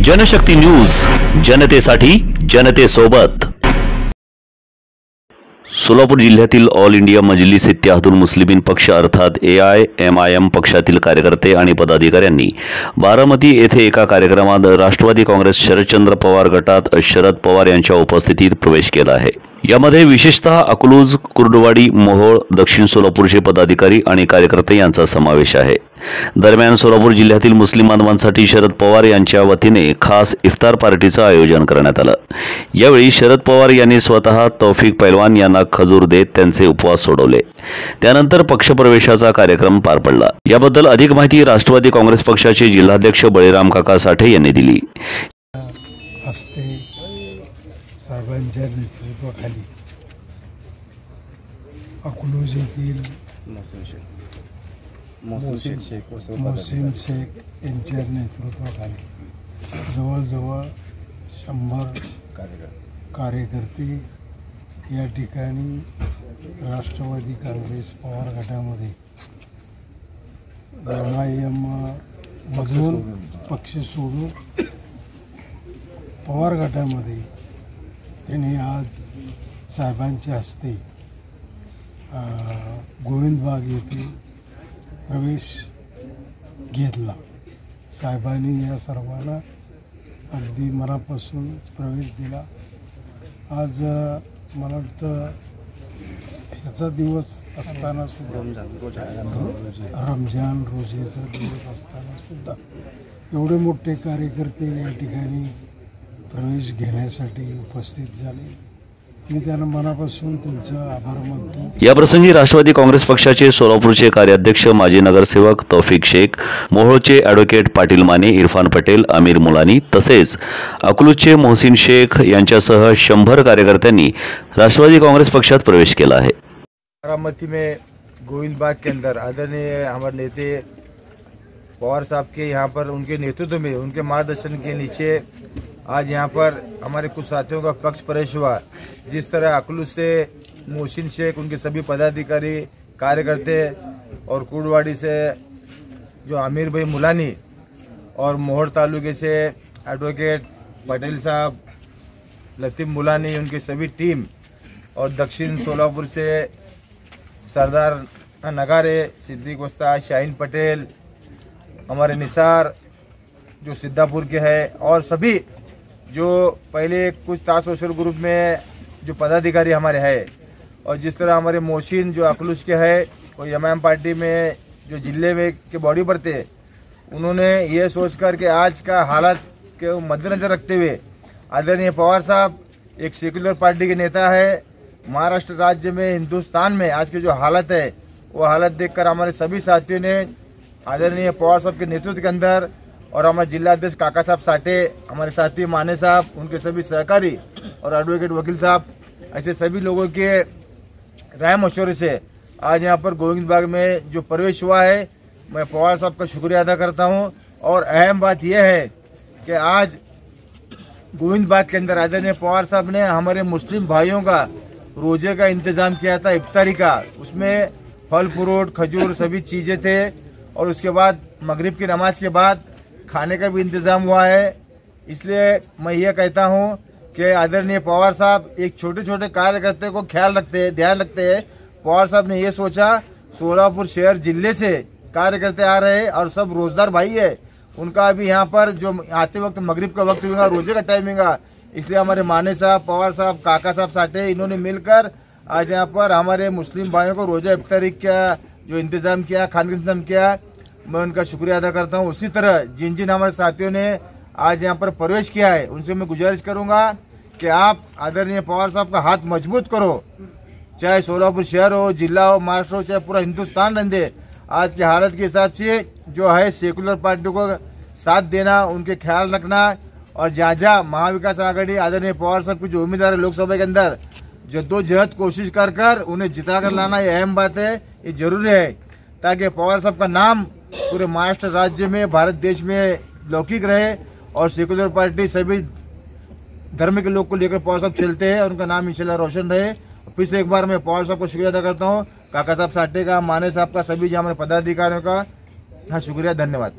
Janshakti news, जनतेसाठी जनतेसोबत। सोलापूर जिल्ह्यातील all India मजलिस इत्तेहादुल मुस्लिमीन पक्ष अर्थात AIMIM पक्षातील कार्यकर्ते आणि पदाधिकाऱ्यांनी बारामती येथे एका कार्यक्रमात राष्ट्रवादी काँग्रेस शरदचंद्र पवार गटात शरद पवार यांच्या उपस्थितीत प्रवेश केला आहे। यामध्ये विशेषतः अकलूज, कुर्डवाडी, मोहोळ, दक्षिण सोलापूरचे पदाधिकारी आणि कार्यकर्ते यांचा समावेश आहे। दरम्यान सोलापूर जिल्ह्यातील मुस्लिम बांधवांसाठी शरद पवार यांच्या वतीने खास इफ्तार पार्टीचं आयोजन करण्यात आलं। यावेळी शरद पवार यांनी स्वतः तौफिक पैलवान यांना खजूर देत त्यांचे उपवास सोडवले। त्यानंतर पक्षप्रवेशाचा कार्यक्रम पार पडला। याबद्दल अधिक माहिती राष्ट्रवादी काँग्रेस पक्षाचे जिल्हाध्यक्ष बळीराम काका साठे यांनी दिली। साहेबांच्या नेतृत्वाखाली अकलूज येथील मोहसिन शेख यांच्या नेतृत्वाखाली जवळजवळ 100 कार्यकर्ते या ठिकाणी राष्ट्रवादी काँग्रेस पवार गटामध्ये MIM मधून पक्ष सोडून पवार गटामध्ये त्यांनी आज साहेबांच्या हस्ते गोविंदबाग येथे प्रवेश घेतला। साहेबांनी या सर्वांना अगदी मनापासून प्रवेश दिला। आज मला वाटतं ह्याचा दिवस असताना सुद्धा रमजान रोजेचा दिवस असताना सुद्धा एवढे मोठे कार्यकर्ते या ठिकाणी प्रवेश घेण्यासाठी उपस्थित झाले। मी त्यांना मनापासून त्यांचा आभार मानतो। या प्रसंगी राष्ट्रवादी काँग्रेस पक्षाचे सोलापूरचे कार्याध्यक्ष माजी नगरसेवक तौफिक शेख, मोहोळचे ॲडव्होकेट पाटील माने, इरफान पटेल, आमिर मुलानी तसेच अकलूजचे मोहसिन शेख यांच्यासह 100 कार्यकर्त्यांनी राष्ट्रवादी काँग्रेस पक्षात प्रवेश केला आहे। बारामती में गोविंदबाग के अंदर आदरणीय हमारे नेते पवार साहब के यहाँ पर उनके नेतृत्व में, उनके मार्गदर्शन के नीचे आज यहाँ पर हमारे कुछ साथियों का पक्ष प्रवेश हुआ। जिस तरह अकलूज से मोहसिन शेख, उनके सभी पदाधिकारी कार्यकर्ते और कुर्डवाड़ी से जो आमिर भाई मुलानी और मोहोळ तालुके से एडवोकेट पटेल साहब, लतीफ़ मुलानी, उनकी सभी टीम और दक्षिण सोलापुर से सरदार नगारे, सिद्दीक वस्ताद, शाहीन पटेल, हमारे निसार जो सिद्धापुर के हैं और सभी जो पहले कुछ टास्क फोर्स ग्रुप में जो पदाधिकारी हमारे हैं, और जिस तरह हमारे मोहसिन जो अकलूज के हैं और MIM पार्टी में जो जिले में के बॉडी पर थे, उन्होंने ये सोचकर कि आज का हालात के मद्देनजर रखते हुए आदरणीय पवार साहब एक सेक्युलर पार्टी के नेता है। महाराष्ट्र राज्य में, हिंदुस्तान में आज के जो हालत है वो हालत देखकर हमारे सभी साथियों ने आदरणीय पवार साहब के नेतृत्व के अंदर और हमारे जिलाध्यक्ष काका साहब साठे, हमारे साथी माने साहब, उनके सभी सहकारी और एडवोकेट वकील साहब, ऐसे सभी लोगों के राय मशवरे से आज यहाँ पर गोविंदबाग में जो प्रवेश हुआ है, मैं पवार साहब का शुक्रिया अदा करता हूँ। और अहम बात यह है कि आज गोविंदबाग के अंदर आदरणीय पवार साहब ने हमारे मुस्लिम भाइयों का रोजे का इंतज़ाम किया था, इफ्तारी का। उसमें फल फ्रूट, खजूर सभी चीज़ें थे और उसके बाद मगरिब की नमाज के बाद खाने का भी इंतज़ाम हुआ है। इसलिए मैं ये कहता हूँ कि आदरणीय पवार साहब एक छोटे छोटे कार्यकर्ते को ख्याल रखते हैं, ध्यान रखते हैं। पवार साहब ने ये सोचा, सोलापुर शहर जिले से कार्यकर्ते आ रहे हैं और सब रोजगार भाई है, उनका अभी यहाँ पर जो आते वक्त मगरिब का वक्त होगा, रोजे का टाइम होगा, इसलिए हमारे माने साहब, पवार साहब, काका साहब साठे, इन्होंने मिलकर आज यहाँ पर हमारे मुस्लिम भाइयों को रोजा इफ्तारी का जो इंतज़ाम किया, खाने का इंतज़ाम किया, मैं उनका शुक्रिया अदा करता हूँ। उसी तरह जिन जिन हमारे साथियों ने आज यहाँ पर प्रवेश किया है, उनसे मैं गुजारिश करूँगा कि आप आदरणीय पवार साहब का हाथ मजबूत करो, चाहे सोलापुर शहर हो, जिला हो, महाराष्ट्र हो, चाहे पूरा हिंदुस्तान रहने। आज की हालत के हिसाब से जो है सेकुलर पार्टी को साथ देना, उनके ख्याल रखना, और जहाँ जहाँ महाविकास आघाड़ी आदरणीय पवार साहब की जो उम्मीदवार है लोकसभा के अंदर, जद्दोजहद कोशिश कर कर उन्हें जिता कर लाना, ये अहम बात है, ये जरूरी है, ताकि पवार साहब का नाम पूरे महाराष्ट्र राज्य में, भारत देश में लौकिक रहे और सेकुलर पार्टी सभी धर्म के लोग को लेकर पवार साहब चलते हैं और उनका नाम इंशाल्लाह रोशन रहे। फिर से एक बार मैं पवार साहब को शुक्रिया अदा करता हूँ, काका साहब साठे का, माने साहब का, सभी जो हमारे पदाधिकारियों का, हाँ शुक्रिया, धन्यवाद।